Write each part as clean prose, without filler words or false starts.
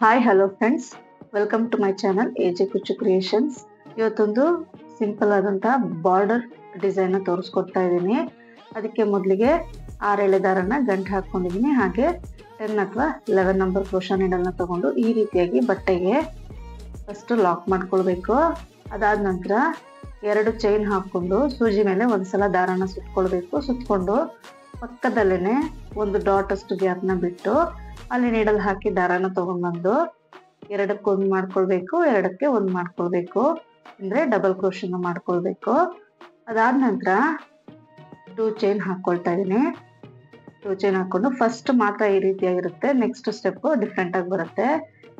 Hi hello friends, welcome to my channel A J Kuchchu creations. ಇವತ್ತೊಂದು simple ಆದಂಥ border design ತೋರಿಸ್ಕೊಡ್ತಾ ಇದ್ದೀನಿ. ಅದಕ್ಕೆ ಮೊದಲಿಗೆ 6 ಎಳೆ ದಾರನ ಗಂಟು ಹಾಕ್ಕೊಂಡಿದ್ದೀನಿ. ಹಾಗೆ 10 ಅಥವಾ 11 ನಂಬರ್ ಕ್ರೋಶಾ ನೀಡಲ್ನ ತಗೊಂಡು ಈ ರೀತಿಯಾಗಿ ಬಟ್ಟೆಗೆ ಫಸ್ಟ್ ಲಾಕ್ ಮಾಡ್ಕೊಳ್ಬೇಕು. ಅದಾದ ನಂತರ 2 ಚೈನ್ ಹಾಕ್ಕೊಂಡು ಸೂಜಿ ಮೇಲೆ ಒಂದ್ಸಲ ದಾರನ ಸುತ್ಕೊಳ್ಬೇಕು. ಸುತ್ಕೊಂಡು ಪಕ್ಕದಲ್ಲೇನೆ ಒಂದು ಡಾಟ್ ಅಷ್ಟು ಗ್ಯಾಪ್ನ ಬಿಟ್ಟು ಅಲ್ಲಿ ನೀಡಲ್ ಹಾಕಿ ದಾರನ ತಗೊಂಡ್ಬಂದು 2ಕ್ಕೆ 1 ಮಾಡ್ಕೊಳ್ಬೇಕು, 2ಕ್ಕೆ 1 ಮಾಡ್ಕೊಳ್ಬೇಕು, ಅಂದ್ರೆ ಡಬಲ್ ಕ್ರೋಶನ ಮಾಡ್ಕೊಳ್ಬೇಕು. ಅದಾದ ನಂತರ 2 ಚೈನ್ ಹಾಕೊಳ್ತಾ ಇದೀನಿ. 2 ಚೈನ್ ಹಾಕೊಂಡು ಫಸ್ಟ್ ಮಾತ್ರ ಈ ರೀತಿಯಾಗಿರುತ್ತೆ, ನೆಕ್ಸ್ಟ್ ಸ್ಟೆಪ್ ಡಿಫ್ರೆಂಟ್ ಆಗಿ ಬರುತ್ತೆ.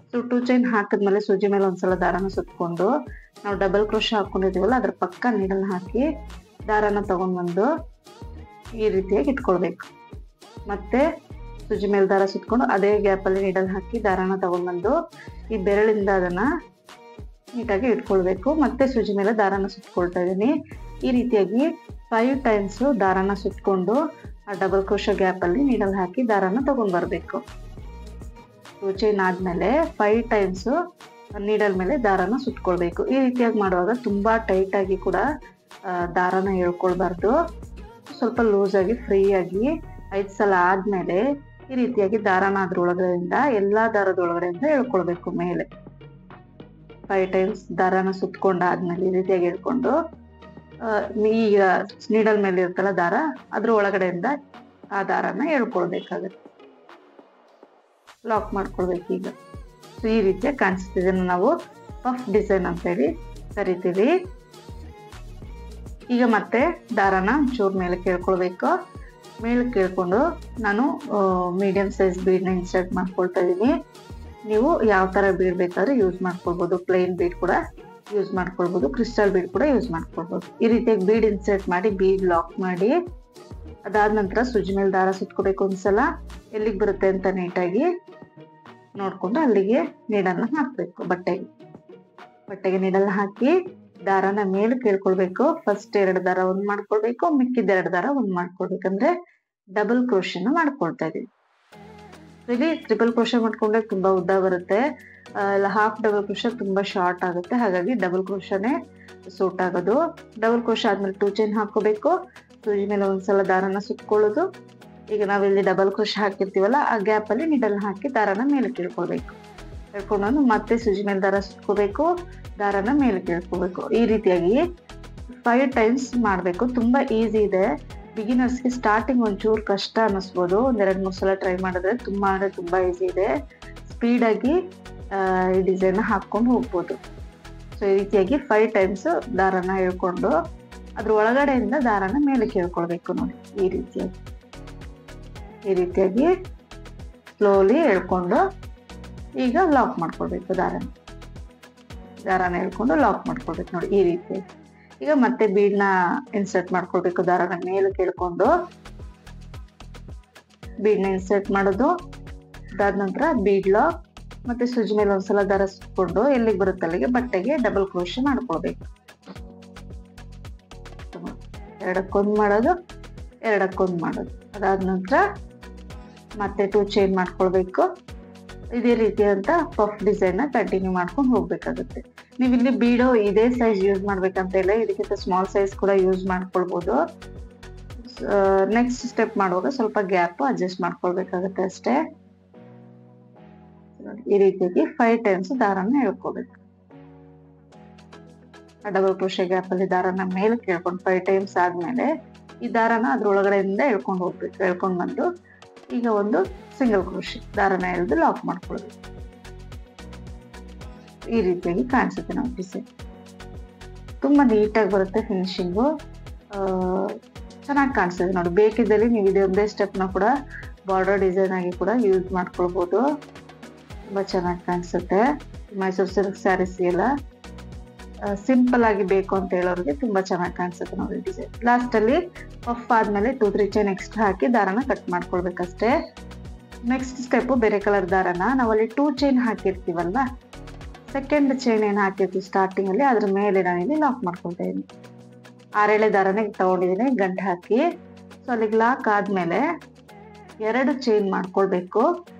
ಸೊ 2 ಚೈನ್ ಹಾಕಿದ್ಮೇಲೆ ಸೂಜಿ ಮೇಲೆ ಒಂದ್ಸಲ ದಾರನ ಸುತ್ಕೊಂಡು ನಾವು ಡಬಲ್ ಕ್ರೋಶ ಹಾಕೊಂಡಿದೀವಲ್ಲ ಅದ್ರ ಪಕ್ಕ ನೀಡಲ್ ಹಾಕಿ ದಾರನ ತಗೊಂಡ್ಬಂದು ಈ ರೀತಿಯಾಗಿ ಇಟ್ಕೊಳ್ಬೇಕು. ಮತ್ತೆ ಸೂಜಿ ಮೇಲೆ ದಾರ ಸುತ್ಕೊಂಡು ಅದೇ ಗ್ಯಾಪ್ ಅಲ್ಲಿ ನೀಡಲ್ ಹಾಕಿ ದಾರನ ತಗೊಂಡ್ಬಂದು ಈ ಬೆರಳಿಂದ ಅದನ್ನ ನೀಟಾಗಿ ಇಟ್ಕೊಳ್ಬೇಕು. ಮತ್ತೆ ಸೂಜಿ ಮೇಲೆ ದಾರನ ಸುತ್ಕೊಳ್ತಾ ಇದೀನಿ. ಈ ರೀತಿಯಾಗಿ 5 ಟೈಮ್ಸ್ ದಾರನ ಸುತ್ಕೊಂಡು ಆ ಡಬಲ್ ಕ್ರೋಶ ಗ್ಯಾಪ್ ಅಲ್ಲಿ ನೀಡಲ್ ಹಾಕಿ ದಾರನ ತಗೊಂಡ್ ಬರ್ಬೇಕು. 2 ಚೈನ್ ಆದ್ಮೇಲೆ 5 ಟೈಮ್ಸ್ ನೀಡಲ್ ಮೇಲೆ ದಾರನ ಸುತ್ಕೊಳ್ಬೇಕು. ಈ ರೀತಿಯಾಗಿ ಮಾಡುವಾಗ ತುಂಬಾ ಟೈಟ್ ಆಗಿ ಕೂಡ ದಾರನ ಎಳ್ಕೊಳ್ಬಾರ್ದು. ಸ್ವಲ್ಪ ಲೂಸ್ ಆಗಿ ಫ್ರೀ ಆಗಿ 5 ಸಲ ಆದ್ಮೇಲೆ ಈ ರೀತಿಯಾಗಿ ದಾರನ ಅದ್ರೊಳಗಡೆಯಿಂದ ಎಲ್ಲಾ ದಾರದ ಒಳಗಡೆಯಿಂದ ಎಳ್ಕೊಳ್ಬೇಕು ಮೇಲೆ. 5 ಟೈಮ್ಸ್ ದಾರನ ಸುತ್ಕೊಂಡಾದ್ಮೇಲೆ ಈ ರೀತಿಯಾಗಿ ಎಳ್ಕೊಂಡು ಈಗ ನೀಡಲ್ ಮೇಲೆ ಇರ್ತಲ್ಲ ದಾರ, ಅದ್ರ ಒಳಗಡೆಯಿಂದ ಆ ದಾರನ ಎಳ್ಕೊಳ್ಬೇಕಾಗತ್ತೆ. ಲಾಕ್ ಮಾಡ್ಕೊಳ್ಬೇಕು. ಈಗ ಈ ರೀತಿಯಾಗಿ ಕಾಣಿಸ್ತಿದೆ. ನಾವು ಪಫ್ ಡಿಸೈನ್ ಅಂತ ಹೇಳಿ ಕರಿತೀವಿ. ಈಗ ಮತ್ತೆ ದಾರನ ಚೂರ್ ಮೇಲೆ ಕೇಳ್ಕೊಳ್ಬೇಕು. ಮೇಲೆ ಕೇಳ್ಕೊಂಡು ನಾನು ಮೀಡಿಯಂ ಸೈಜ್ ಬೀಡ್ನ ಇನ್ಸರ್ಟ್ ಮಾಡ್ಕೊಳ್ತಾ ಇದ್ದೀನಿ. ನೀವು ಯಾವ ತರ ಬೀಡ್ ಬೇಕಾದ್ರೆ ಯೂಸ್ ಮಾಡ್ಕೊಳ್ಬೋದು. ಪ್ಲೇನ್ ಬೀಡ್ ಕೂಡ ಯೂಸ್ ಮಾಡ್ಕೊಳ್ಬೋದು, ಕ್ರಿಸ್ಟಲ್ ಬೀಡ್ ಕೂಡ ಯೂಸ್ ಮಾಡ್ಕೊಳ್ಬೋದು. ಈ ರೀತಿಯಾಗಿ ಬೀಡ್ ಇನ್ಸರ್ಟ್ ಮಾಡಿ ಬೀಡ್ ಲಾಕ್ ಮಾಡಿ ಅದಾದ ನಂತರ ಸೂಜಿ ಮೇಲೆ ದಾರ ಸುತ್ಕೋಬೇಕು. ಒಂದ್ಸಲ ಎಲ್ಲಿಗೆ ಬರುತ್ತೆ ಅಂತ ನೀಟಾಗಿ ನೋಡ್ಕೊಂಡು ಅಲ್ಲಿಗೆ ನೀಡಲ್ನ ಹಾಕ್ಬೇಕು. ಬಟ್ಟೆಗೆ ನೀಡಲ್ನ ಹಾಕಿ ದಾರನ ಮೇಲೆ ಕೇಳ್ಕೊಳ್ಬೇಕು. ಫಸ್ಟ್ 2 ದಾರ 1 ಮಾಡ್ಕೊಳ್ಬೇಕು, ಮಿಕ್ಕಿದ 2 ದಾರ 1 ಮಾಡ್ಕೊಳ್ಬೇಕಂದ್ರೆ ಡಬಲ್ ಕ್ರೋಶನ ಮಾಡ್ಕೊಳ್ತಾ ಇದೀವಿ. ಇಲ್ಲಿ ಟ್ರಿಪಲ್ ಕ್ರೋಶ ಮಾಡ್ಕೊಂಡ್ರೆ ತುಂಬಾ ಉದ್ದ ಬರುತ್ತೆ, ಇಲ್ಲ ಹಾಫ್ ಡಬಲ್ ಕ್ರೋಶ ತುಂಬಾ ಶಾರ್ಟ್ ಆಗುತ್ತೆ. ಹಾಗಾಗಿ ಡಬಲ್ ಕ್ರೋಶನೇ ಸೂಟ್ ಆಗೋದು. ಡಬಲ್ ಕ್ರೋಶ ಆದ್ಮೇಲೆ 2 ಚೈನ್ ಹಾಕೋಬೇಕು. ಸೂಜಿ ಮೇಲೆ ಒಂದ್ಸಲ ದಾರನ ಸುತ್ಕೊಳ್ಳೋದು. ಈಗ ನಾವಿಲ್ಲಿ ಡಬಲ್ ಕ್ರೋಶ ಹಾಕಿರ್ತೀವಲ್ಲ ಆ ಗ್ಯಾಪ್ ಅಲ್ಲಿ ನೀಡಲ್ ಹಾಕಿ ದಾರನ ಮೇಲೆ ಕೇಳ್ಕೊಳ್ಬೇಕು. ಕೇಳ್ಕೊಂಡು ಮತ್ತೆ ಸೂಜಿ ಮೇಲೆ ದಾರ ಸುತ್ಕೋಬೇಕು, ದಾರನ ಮೇಲೆ ಕೇಳ್ಕೋಬೇಕು. ಈ ರೀತಿಯಾಗಿ 5 ಟೈಮ್ಸ್ ಮಾಡ್ಬೇಕು. ತುಂಬಾ ಈಸಿ ಇದೆ. ಬಿಗಿನರ್ಸ್ಗೆ ಸ್ಟಾರ್ಟಿಂಗ್ ಒಂಚೂರು ಕಷ್ಟ ಅನ್ನಿಸ್ಬೋದು. 2-3 ಸಲ ಟ್ರೈ ಮಾಡಿದ್ರೆ ತುಂಬಾ ಈಸಿ ಇದೆ. ಸ್ಪೀಡ್ ಆಗಿ ಈ ಡಿಸೈನ್ ಹಾಕೊಂಡು ಹೋಗ್ಬೋದು. ಸೊ ಈ ರೀತಿಯಾಗಿ 5 ಟೈಮ್ಸ್ ದಾರನ ಎಳ್ಕೊಂಡು ಅದ್ರ ಒಳಗಡೆಯಿಂದ ದಾರನ ಮೇಲೆ ಕೇಳ್ಕೊಳ್ಬೇಕು. ನೋಡಿ ಈ ರೀತಿಯಾಗಿ ಸ್ಲೋಲಿ ಎಳ್ಕೊಂಡು ಈಗ ಲಾಕ್ ಮಾಡ್ಕೊಳ್ಬೇಕು. ದಾರನ ಎಳ್ಕೊಂಡು ಲಾಕ್ ಮಾಡ್ಕೊಳ್ಬೇಕು. ನೋಡಿ ಈ ರೀತಿ. ಈಗ ಮತ್ತೆ ಬೀಡ್ನ ಇನ್ಸರ್ಟ್ ಮಾಡ್ಕೊಳ್ಬೇಕು. ದಾರನ ಮೇಲೆ ಕೇಳ್ಕೊಂಡು ಬೀಡ್ನ ಇನ್ಸರ್ಟ್ ಮಾಡೋದು. ಅದಾದ ನಂತರ ಬೀಡ್ ಲಾಕ್ ಮತ್ತೆ ಸೂಜಿ ಮೇಲೆ ಒಂದ್ಸಲ ದಾರ ಸುತ್ಕೊಂಡು ಎಲ್ಲಿಗೆ ಬರುತ್ತೆ ಅಲ್ಲಿಗೆ ಬಟ್ಟೆಗೆ ಡಬಲ್ ಕ್ರೋಶ ಮಾಡ್ಕೊಳ್ಬೇಕು. 2ಕ್ಕೆ 1 ಮಾಡೋದು, 2ಕ್ಕೆ 1 ಮಾಡೋದು. ಅದಾದ ನಂತರ ಮತ್ತೆ 2 ಚೈನ್ ಮಾಡ್ಕೊಳ್ಬೇಕು. ಇದೇ ರೀತಿಯಾದಂತ ಪಫ್ ಡಿಸೈನ್ ನ ಕಂಟಿನ್ಯೂ ಮಾಡ್ಕೊಂಡು ಹೋಗ್ಬೇಕಾಗುತ್ತೆ. ನೀವು ಇಲ್ಲಿ ಬೀಡೋ ಇದೇ ಸೈಜ್ ಯೂಸ್ ಮಾಡ್ಬೇಕಂತ ಇಲ್ಲ, ಇದಕ್ಕಿಂತ ಸ್ಮಾಲ್ ಸೈಜ್ ಕೂಡ ಯೂಸ್ ಮಾಡ್ಕೊಳ್ಬಹುದು. ನೆಕ್ಸ್ಟ್ ಸ್ಟೆಪ್ ಮಾಡುವಾಗ ಸ್ವಲ್ಪ ಗ್ಯಾಪ್ ಅಡ್ಜಸ್ಟ್ ಮಾಡ್ಕೊಳ್ಬೇಕಾಗತ್ತೆ ಅಷ್ಟೇ. ಈ ರೀತಿಯಾಗಿ 5 ಟೈಮ್ಸ್ ದಾರನ ಎಳ್ಕೋಬೇಕು. ಆ ಡಬಲ್ ಕ್ರೋಶೆ ಗ್ಯಾಪ್ ಅಲ್ಲಿ ದಾರನ ಮೇಲೆ ಕೇಳ್ಕೊಂಡು 5 ಟೈಮ್ಸ್ ಆದ್ಮೇಲೆ ಈ ದಾರನ ಅದ್ರೊಳಗಡೆಯಿಂದ ಎಳ್ಕೊಂಡು ಹೋಗ್ಬೇಕು. ಎಳ್ಕೊಂಡ್ ಬಂದು ಈಗ ಒಂದು ಸಿಂಗಲ್ ಕ್ರೋಶೆ ದಾರನ ಎಳೆದು ಲಾಕ್ ಮಾಡ್ಕೊಳ್ಬೇಕು. ಈ ರೀತಿಯಾಗಿ ಕಾಣಿಸುತ್ತೆ ನಾವು ಡಿಸೈನ್. ತುಂಬಾ ನೀಟಾಗಿ ಬರುತ್ತೆ, ಫಿನಿಶಿಂಗು ಚೆನ್ನಾಗಿ ಕಾಣಿಸ್ತದೆ ನೋಡಿ. ಬೇಕಿದ್ದಲ್ಲಿ ನೀವು ಇದೊಂದೇ ಸ್ಟೆಪ್ನ ಕೂಡ ಬಾರ್ಡರ್ ಡಿಸೈನ್ ಆಗಿ ಕೂಡ ಯೂಸ್ ಮಾಡ್ಕೊಳ್ಬೋದು. ತುಂಬಾ ಚೆನ್ನಾಗಿ ಕಾಣಿಸುತ್ತೆ. ಮೈಸೂರು ಸಿಲ್ಕ್ ಸ್ಯಾರೀಸ್ ಎಲ್ಲ ಸಿಂಪಲ್ ಆಗಿ ಬೇಕು ಅಂತ ಹೇಳೋರಿಗೆ ತುಂಬಾ ಚೆನ್ನಾಗಿ ಕಾಣಿಸುತ್ತೆ ನೋಡಿ ಡಿಸೈನ್. ಲಾಸ್ಟ್ ಅಲ್ಲಿ ಪಫ್ ಆದ್ಮೇಲೆ 2-3 ಚೈನ್ ಎಕ್ಸ್ಟ್ರಾ ಹಾಕಿ ದಾರನ ಕಟ್ ಮಾಡ್ಕೊಳ್ಬೇಕಷ್ಟೇ. ನೆಕ್ಸ್ಟ್ ಸ್ಟೆಪ್ ಬೇರೆ ಕಲರ್ ದಾರನ ನಾವಲ್ಲಿ 2 ಚೈನ್ ಹಾಕಿರ್ತೀವಲ್ಲ, ಸೆಕೆಂಡ್ ಚೈನ್ ಏನ್ ಹಾಕಿರ್ತೀವಿ ಸ್ಟಾರ್ಟಿಂಗ್ ಅಲ್ಲಿ ಅದ್ರ ಮೇಲೆ ನಾನಿಲ್ಲಿ ಲಾಕ್ ಮಾಡ್ಕೊಳ್ತಾ ಇದೀನಿ. 6 ಎಳೆ ದಾರನೇ ತಗೊಂಡಿದ್ದೀನಿ ಗಂಟು ಹಾಕಿ. ಸೊ ಅಲ್ಲಿಗೆ ಲಾಕ್ ಆದ್ಮೇಲೆ 2 ಚೈನ್ ಮಾಡ್ಕೊಳ್ಬೇಕು.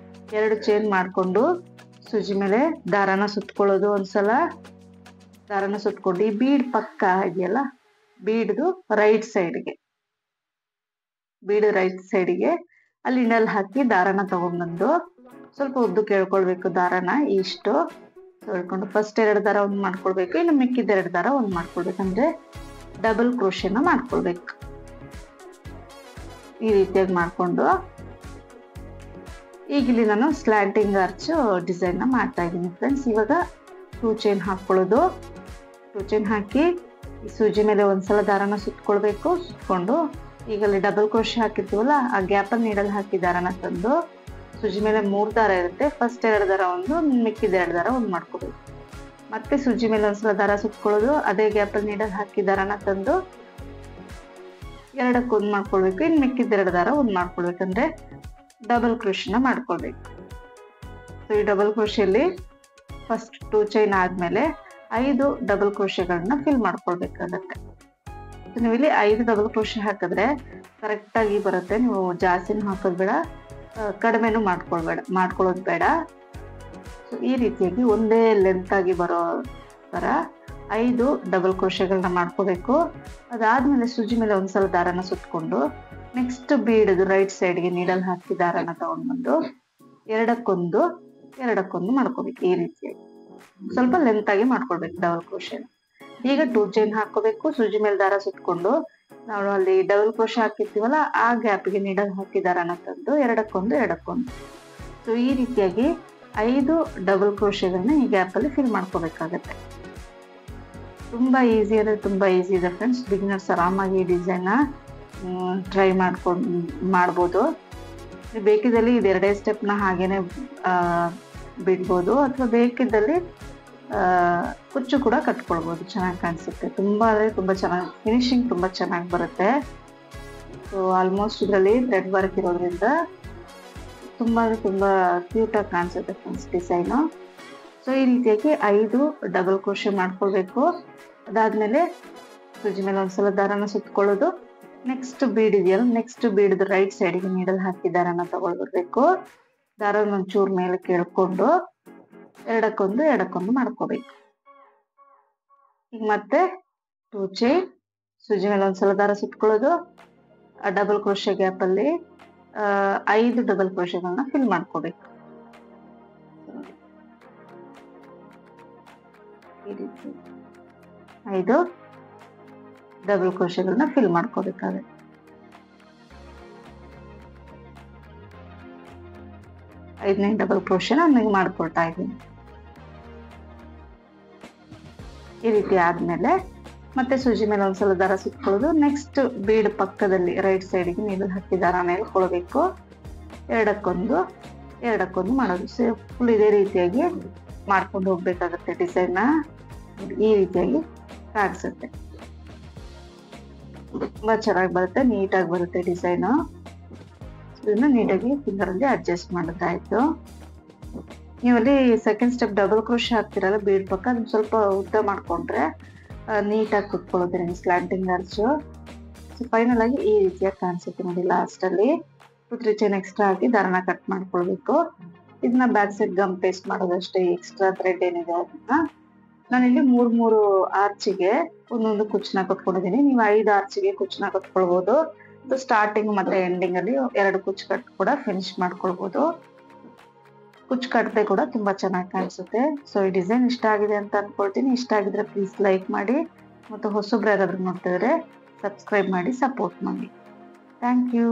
2 ಚೈನ್ ಮಾಡ್ಕೊಂಡು ಸೂಜಿ ಮೇಲೆ ದಾರಾನ ಸುತ್ಕೊಳ್ಳೋದು. ಒಂದ್ಸಲ ದಾರಾನ ಸುತ್ಕೊಂಡು ಈ ಬೀಡ್ ಪಕ್ಕ ಇದೆಯಲ್ಲ, ಬೀಡ್ದು ರೈಟ್ ಸೈಡ್ಗೆ ಅಲ್ಲಿ ಇನ್ನೆಲ್ಲ ಹಾಕಿ ದಾರಾನ ತಗೊಂಡ್ಬಂದು ಸ್ವಲ್ಪ ಉದ್ದಕ್ಕೆ ಎಳ್ಕೊಳ್ಬೇಕು. ದಾರಾನ ಇಷ್ಟು ಎಳ್ಕೊಂಡು ಫಸ್ಟ್ 2 ದಾರ ಒಂದ್ ಮಾಡ್ಕೊಳ್ಬೇಕು, ಇನ್ನು ಮಿಕ್ಕಿದ 2 ದಾರ ಒಂದ್ ಮಾಡ್ಕೊಳ್ಬೇಕಂದ್ರೆ ಡಬಲ್ ಕ್ರೋಶೆನ ಮಾಡ್ಕೊಳ್ಬೇಕು. ಈ ರೀತಿಯಾಗಿ ಮಾಡ್ಕೊಂಡು ಈಗ ಇಲ್ಲಿ ನಾನು ಸ್ಲ್ಯಾಂಟಿಂಗ್ ಆರ್ಚ್ ಡಿಸೈನ್ ನ ಮಾಡ್ತಾ ಇದ್ದೀನಿ ಫ್ರೆಂಡ್ಸ್. ಇವಾಗ 2 ಚೈನ್ ಹಾಕೊಳ್ಳೋದು. 2 ಚೈನ್ ಹಾಕಿ ಈ ಸೂಜಿ ಮೇಲೆ ಒಂದ್ಸಲ ದಾರಾನ ಸುತ್ಕೊಳ್ಬೇಕು. ಸುತ್ಕೊಂಡು ಈಗ ಅಲ್ಲಿ ಡಬಲ್ ಕ್ರೋಶೆ ಹಾಕಿರ್ತೀವಲ್ಲ, ಆ ಗ್ಯಾಪ್ ಅಲ್ಲಿ ನೀಡಲ್ ಹಾಕಿ ದಾರಾನ ತಂದು ಸೂಜಿ ಮೇಲೆ 3 ದಾರ ಇರುತ್ತೆ, ಫಸ್ಟ್ 2 ದಾರ ಒಂದು, ಮಿಕ್ಕಿದ 2 ದಾರ ಒಂದ್ ಮಾಡ್ಕೋಬೇಕು. ಮತ್ತೆ ಸೂಜಿ ಮೇಲೆ ಒಂದ್ಸಲ ದಾರ ಸುತ್ಕೊಳ್ಳೋದು, ಅದೇ ಗ್ಯಾಪ್ ಅಲ್ಲಿ ನೀಡಲ್ ಹಾಕಿ ದಾರಾನ ತಂದು 2ಕ್ಕೆ ಒಂದ್ ಮಾಡ್ಕೊಳ್ಬೇಕು, ಇನ್ ಮಿಕ್ಕಿದ 2 ದಾರ ಒಂದ್ ಮಾಡ್ಕೊಳ್ಬೇಕಂದ್ರೆ ಡಬಲ್ ಕ್ರೋಶೆನ ಮಾಡ್ಕೊಳ್ಬೇಕು. ಸೊ ಈ ಡಬಲ್ ಕ್ರೋಶೆಯಲ್ಲಿ ಫಸ್ಟ್ 2 ಚೈನ್ ಆದ್ಮೇಲೆ 5 ಡಬಲ್ ಕ್ರೋಶೆಗಳನ್ನ ಫಿಲ್ ಮಾಡ್ಕೊಳ್ಬೇಕಾಗತ್ತೆ. ನೀವು ಇಲ್ಲಿ 5 ಡಬಲ್ ಕ್ರೋಶೆ ಹಾಕಿದ್ರೆ ಕರೆಕ್ಟ್ ಆಗಿ ಬರುತ್ತೆ. ನೀವು ಜಾಸ್ತಿನೂ ಹಾಕೋದ್ ಬೇಡ, ಕಡಿಮೆನೂ ಮಾಡ್ಕೊಳ್ಳೋದು ಬೇಡ. ಸೊ ಈ ರೀತಿಯಾಗಿ ಒಂದೇ ಲೆಂತ್ ಆಗಿ ಬರೋ ತರ 5 ಡಬಲ್ ಕ್ರೋಶೆಗಳನ್ನ ಮಾಡ್ಕೋಬೇಕು. ಅದಾದ್ಮೇಲೆ ಸೂಜಿ ಮೇಲೆ ಒಂದ್ಸಲ ದಾರಾನ ಸುತ್ಕೊಂಡು ನೆಕ್ಸ್ಟ್ ಬೀಡದು ರೈಟ್ ಸೈಡ್ಗೆ ನೀಡಲ್ ಹಾಕಿ ದಾರಾನ ತಗೊಂಡ್ಬಂದು 2ಕ್ಕೊಂದು ಮಾಡ್ಕೋಬೇಕು. ಈ ರೀತಿಯಾಗಿ ಸ್ವಲ್ಪ ಲೆಂತ್ ಆಗಿ ಮಾಡ್ಕೊಳ್ಬೇಕು ಡಬಲ್ ಕ್ರೋಶೆನ. ಈಗ 2 ಚೈನ್ ಹಾಕೋಬೇಕು, ಸೂಜಿ ಮೇಲೆ ದಾರ ಸುತ್ಕೊಂಡು ನಾವು ಅಲ್ಲಿ ಡಬಲ್ ಕ್ರೋಶೆ ಹಾಕಿರ್ತೀವಲ್ಲ, ಆ ಗ್ಯಾಪ್ಗೆ ನೀಡಲ್ ಹಾಕಿ ದಾರಾನ ತಂದು 2ಕ್ಕೊಂದು. ಸೊ ಈ ರೀತಿಯಾಗಿ 5 ಡಬಲ್ ಕ್ರೋಶೆಗಳನ್ನ ಈ ಗ್ಯಾಪ್ ಅಲ್ಲಿ ಫಿಲ್ ಮಾಡ್ಕೋಬೇಕಾಗತ್ತೆ. ತುಂಬಾ ಈಸಿ ಅಂದ್ರೆ ತುಂಬಾ ಈಸಿ ಇದೆ ಫ್ರೆಂಡ್ಸ್. ಬಿಗಿನರ್ಸ್ ಆರಾಮಾಗಿ ಈ ಡಿಸೈನ್ ಟ್ರೈ ಮಾಡ್ಬೋದು. ನೀವು ಬೇಕಿದ್ದಲ್ಲಿ ಇದು 2 ಸ್ಟೆಪ್ನ ಹಾಗೇನೆ ಬಿಡ್ಬೋದು, ಅಥವಾ ಬೇಕಿದ್ದಲ್ಲಿ ಕುಚ್ಚು ಕೂಡ ಕಟ್ಕೊಳ್ಬೋದು. ಚೆನ್ನಾಗಿ ಕಾಣಿಸುತ್ತೆ. ತುಂಬಾ ಅಂದ್ರೆ ತುಂಬಾ ಚೆನ್ನಾಗಿ ಫಿನಿಶಿಂಗ್ ತುಂಬಾ ಚೆನ್ನಾಗಿ ಬರುತ್ತೆ. ಸೊ ಆಲ್ಮೋಸ್ಟ್ ಇದರಲ್ಲಿ ಥ್ರೆಡ್ ವರ್ಕ್ ಇರೋದ್ರಿಂದ ತುಂಬಾ ಕ್ಯೂಟ್ ಆಗಿ ಕಾಣಿಸುತ್ತೆ ಫ್ರೆಂಡ್ಸ್ ಡಿಸೈನು. ಸೊ ಈ ರೀತಿಯಾಗಿ 5 ಡಬಲ್ ಕ್ರೋಶೆ ಮಾಡ್ಕೊಳ್ಬೇಕು. ಅದಾದ್ಮೇಲೆ ಸೂಜಿ ಮೇಲೆ ಒಂದ್ಸಲ ದಾರಾನ ಸುತ್ಕೊಳ್ಳೋದು. ನೆಕ್ಸ್ಟ್ ಬೀಡ್ ಇದೆಯಲ್ಲ, ನೆಕ್ಸ್ಟ್ ಬೀಡ್ದು ರೈಟ್ ಸೈಡ್ಗೆ ನೀಡಲ್ ಹಾಕಿ ದಾರಾನ ತಗೊಳ್ಬೇಕು. ದಾರ ಒಂಚೂರ್ ಮೇಲೆ ಕೇಳ್ಕೊಂಡು 2ಕ್ಕೊಂದು ಮಾಡ್ಕೋಬೇಕು. ಈಗ ಮತ್ತೆ 2 ಚೈನ್, ಸೂಜಿ ಮೇಲೆ ಒಂದ್ಸಲ ದಾರ ಸುತ್ಕೊಳ್ಳೋದು. ಆ ಡಬಲ್ ಕ್ರೋಶೆ ಗ್ಯಾಪ್ ಅಲ್ಲಿ 5 ಡಬಲ್ ಕ್ರೋಶೆಗಳನ್ನ ಫಿಲ್ ಮಾಡ್ಕೋಬೇಕು. ಈ ರೀತಿ 5 ಡಬಲ್ ಕ್ರೋಶೆಗಳನ್ನ ಫಿಲ್ ಮಾಡ್ಕೋಬೇಕಾಗುತ್ತೆ. ಐದನೇ ಡಬಲ್ ಕ್ರೋಶೆನ ನಾನು ಮಾಡ್ಕೊಳ್ತಾ ಇದ್ದೀನಿ. ಈ ರೀತಿ ಆದ್ಮೇಲೆ ಮತ್ತೆ ಸೂಜಿ ಮೇಲೆ ಒಂದ್ಸಲ ದಾರ ಸುತ್ಕೊಳ್ಳೋದು. ನೆಕ್ಸ್ಟ್ ಬೀಡ್ ಪಕ್ಕದಲ್ಲಿ ರೈಟ್ ಸೈಡ್ಗೆ ನೀಡಲ್ ಹಾಕಿ ದಾರಾನ ಎಳ್ಕೊಳ್ಬೇಕು. 2ಕ್ಕೊಂದು ಮಾಡೋದು. ಫುಲ್ ಇದೇ ರೀತಿಯಾಗಿ ಮಾಡ್ಕೊಂಡು ಹೋಗ್ಬೇಕಾಗತ್ತೆ ಡಿಸೈನ್. ಈ ರೀತಿಯಾಗಿ ಕಾಣಿಸುತ್ತೆ. ತುಂಬಾ ಚೆನ್ನಾಗಿ ಬರುತ್ತೆ, ನೀಟಾಗಿ ಬರುತ್ತೆ ಡಿಸೈನು. ಇದನ್ನ ನೀಟಾಗಿ ಫಿಂಗರ್ ಅಲ್ಲಿ ಅಡ್ಜಸ್ಟ್ ಮಾಡೋದಾಯ್ತು. ನೀವಲ್ಲಿ ಸೆಕೆಂಡ್ ಸ್ಟೆಪ್ ಡಬಲ್ ಕ್ರೋಶೆ ಹಾಕ್ತಿರಲ್ಲ ಬೀಡ್ ಪಕ್ಕ, ಅದನ್ನ ಸ್ವಲ್ಪ ಉದ್ದ ಮಾಡ್ಕೊಂಡ್ರೆ ನೀಟಾಗಿ ಕುತ್ಕೊಳ್ಳೋದು ನಿಮ್ಗೆ ಸ್ಲ್ಯಾಂಟಿಂಗ್ ಆರ್ಚು. ಸೊ ಫೈನಲ್ ಆಗಿ ಈ ರೀತಿಯಾಗಿ ಕಾಣಿಸುತ್ತೆ ನೋಡಿ. ಲಾಸ್ಟ್ ಅಲ್ಲಿ 2-3 ಚೈನ್ ಎಕ್ಸ್ಟ್ರಾ ಹಾಕಿ ದಾರನ ಕಟ್ ಮಾಡ್ಕೊಳ್ಬೇಕು. ಇದನ್ನ ಬ್ಯಾಕ್ ಸೈಡ್ ಗಮ್ ಪೇಸ್ಟ್ ಮಾಡೋದಷ್ಟೇ. ಎಕ್ಸ್ಟ್ರಾ ಥ್ರೆಡ್ ಏನಿದೆ ಅದನ್ನ ನಾನಿಲ್ಲಿ 3 ಆರ್ಚಿಗೆ ಒಂದೊಂದು ಕುಚ್ಚನ್ನ ಕಟ್ಕೊಂಡಿದ್ದೀನಿ. ನೀವು 5 ಆರ್ಚಿಗೆ ಕುಚ್ಚನ್ನ ಕಟ್ಕೊಳ್ಬಹುದು. ಸ್ಟಾರ್ಟಿಂಗ್ ಮತ್ತೆ ಎಂಡಿಂಗ್ ಅಲ್ಲಿ 2 ಕುಚ್ಚು ಕಟ್ ಕೂಡ ಫಿನಿಶ್ ಮಾಡ್ಕೊಳ್ಬಹುದು. ಕುಚ್ಚು ಕಟ್ಟದೆ ಕೂಡ ತುಂಬಾ ಚೆನ್ನಾಗಿ ಕಾಣಿಸುತ್ತೆ. ಸೊ ಈ ಡಿಸೈನ್ ಇಷ್ಟ ಆಗಿದೆ ಅಂತ ಅನ್ಕೊಳ್ತೀನಿ. ಇಷ್ಟ ಆಗಿದ್ರೆ ಪ್ಲೀಸ್ ಲೈಕ್ ಮಾಡಿ, ಮತ್ತು ಹೊಸಬ್ರು ಯಾರಾದ್ರೂ ನೋಡ್ತಿದ್ರೆ ಸಬ್ಸ್ಕ್ರೈಬ್ ಮಾಡಿ ಸಪೋರ್ಟ್ ಮಾಡಿ. Thank you.